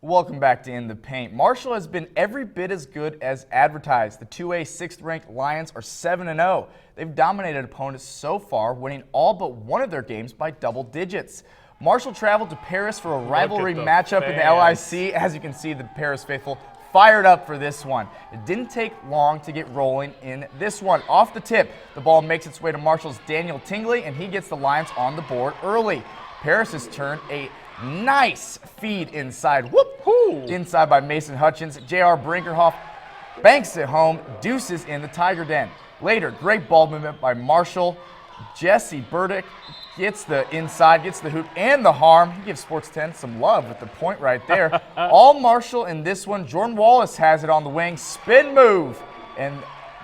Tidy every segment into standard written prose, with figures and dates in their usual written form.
Welcome back to In the Paint. Marshall has been every bit as good as advertised. The 2A 6th-ranked Lions are 7-0. They've dominated opponents so far, winning all but one of their games by double digits. Marshall traveled to Paris for a rivalry matchup in the LIC. As you can see, the Paris faithful fired up for this one. It didn't take long to get rolling in this one. Off the tip, the ball makes its way to Marshall's Daniel Tingley, and he gets the Lions on the board early. Paris has turned a nice feed inside. Whoop-hoo! Inside by Mason Hutchins. J.R. Brinkerhoff banks it home, deuces in the Tiger Den. Later, great ball movement by Marshall. Jesse Burdick gets the inside, gets the hoop and the harm. He gives Sports 10 some love with the point right there. All Marshall in this one. Jordan Wallace has it on the wing. Spin move. And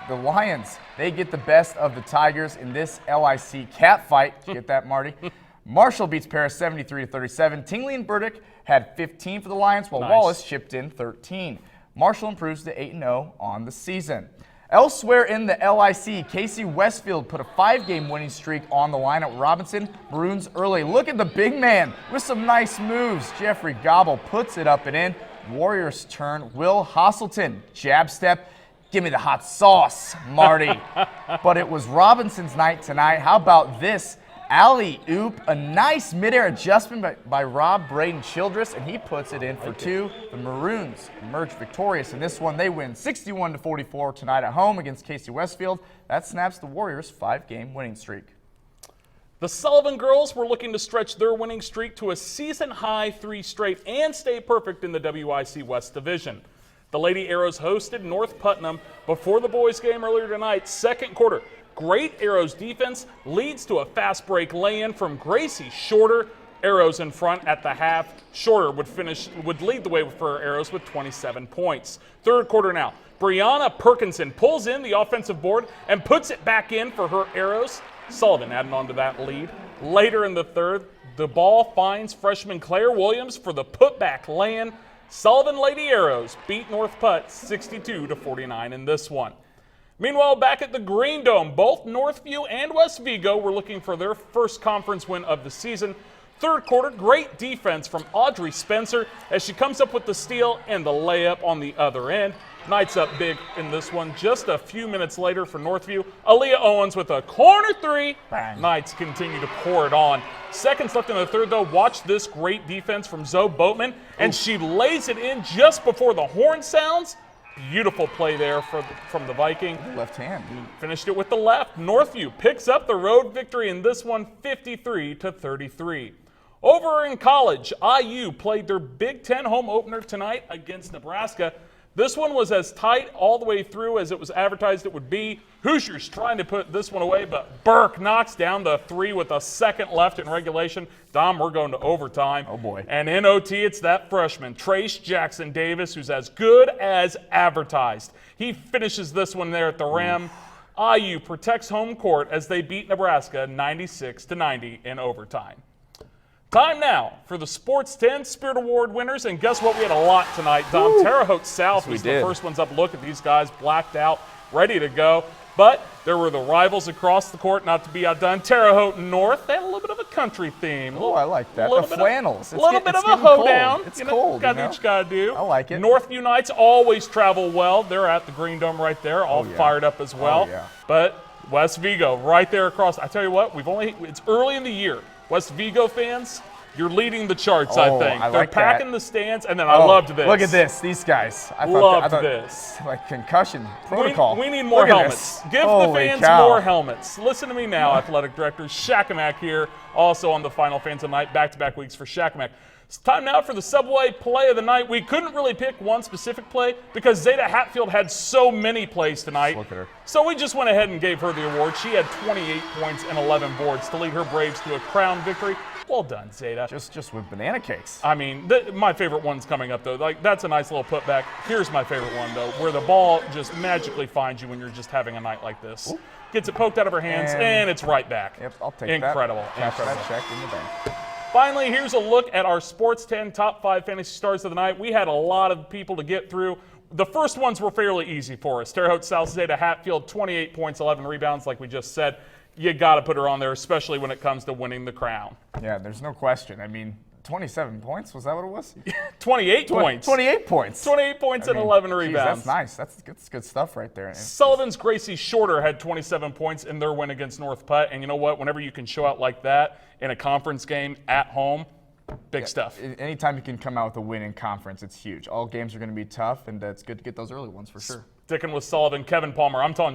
the Lions, they get the best of the Tigers in this LIC cat fight. Did you get that, Marty? Marshall beats Paris 73-37. Tingley and Burdick had 15 for the Lions, while Wallace chipped in 13. Marshall improves to 8-0 on the season. Elsewhere in the LIC, KC Westfield put a 5-game winning streak on the line at Robinson Maroons early. Look at the big man with some nice moves. Jeffrey Gobble puts it up and in. Warriors turn. Will Hosselton, jab step. Give me the hot sauce, Marty. But it was Robinson's night tonight. How about this? Alley-oop, a nice midair adjustment by Rob Braden Childress, and he puts it in for two. The Maroons emerge victorious in this one. They win 61-44 tonight at home against KC Westfield. That snaps the Warriors' 5-game winning streak. The Sullivan girls were looking to stretch their winning streak to a season-high 3 straight and stay perfect in the WIC West Division. The Lady Arrows hosted North Putnam before the boys' game earlier tonight, second quarter. Great Arrows defense leads to a fast break lay-in from Gracie Shorter. Arrows in front at the half. Shorter would lead the way for Arrows with 27 points. Third quarter now. Brianna Perkinson pulls in the offensive board and puts it back in for her Arrows. Sullivan adding on to that lead. Later in the third, the ball finds freshman Claire Williams for the putback lay-in. Sullivan Lady Arrows beat North Putt 62-49 in this one. Meanwhile, back at the Green Dome, both Northview and West Vigo were looking for their first conference win of the season. Third quarter, great defense from Audrey Spencer as she comes up with the steal and the layup on the other end. Knights up big in this one. Just a few minutes later for Northview, Aaliyah Owens with a corner three. Bang. Knights continue to pour it on. Seconds left in the third, though. Watch this great defense from Zoe Boatman, and she lays it in just before the horn sounds. Beautiful play there from the Viking. Left hand. Finished it with the left. Northview picks up the road victory in this one, 53-33. Over in college, IU played their Big Ten home opener tonight against Nebraska. This one was as tight all the way through as it was advertised it would be. Hoosiers trying to put this one away, but Burke knocks down the three with a second left in regulation. Dom, we're going to overtime. Oh, boy. And in OT, it's that freshman, Trace Jackson Davis, who's as good as advertised. He finishes this one there at the rim. IU protects home court as they beat Nebraska 96-90 in overtime. Time now for the Sports 10 Spirit Award winners, and guess what? We had a lot tonight, Dom. Terre Haute South was the first ones up. Look at these guys, blacked out, ready to go. But there were the rivals across the court, not to be outdone. Terre Haute North, they had a little bit of a country theme. Oh, I like that. The flannels. A little bit of a hoedown. It's cold. Got what you got to do. I like it. Northview Knights always travel well. They're at the Green Dome right there, all fired up as well. Oh, yeah. But West Vigo right there across. I tell you what, it's early in the year. West Vigo fans, you're leading the charts, I think. They're packing the stands, and then I loved this. Look at this, these guys. I thought this. Like concussion protocol. We need more helmets. Give the fans more helmets. Listen to me now, athletic director Shakamak here, also on the final fan tonight, back-to-back weeks for Shakamak. It's time now for the Subway play of the night. We couldn't really pick one specific play because Zeta Hatfield had so many plays tonight. Look at her. So we just went ahead and gave her the award. She had 28 points and 11 boards to lead her Braves to a crown victory. Well done, Zeta. Just with banana cakes. I mean, my favorite one's coming up, though. Like, that's a nice little putback. Here's my favorite one, though, where the ball just magically finds you when you're just having a night like this. Ooh. Gets it poked out of her hands, and it's right back. Yep, I'll take Incredible. that. Incredible. That check in the bank. Finally, here's a look at our Sports 10 top 5 fantasy stars of the night. We had a lot of people to get through. The first ones were fairly easy for us. Terre Haute South Zeta Hatfield, 28 points, 11 rebounds, like we just said. You got to put her on there, especially when it comes to winning the crown. Yeah, there's no question. I mean, 27 points? Was that what it was? 28 points. 28 points. 28 points and 11 Geez, rebounds. that's nice. That's good stuff right there. Sullivan's Gracie Shorter had 27 points in their win against North Putt. And you know what? Whenever you can show out like that in a conference game at home, big stuff. Anytime you can come out with a win in conference, it's huge. All games are going to be tough, and it's good to get those early ones for sure. Sticking with Sullivan, Kevin Palmer, I'm telling you.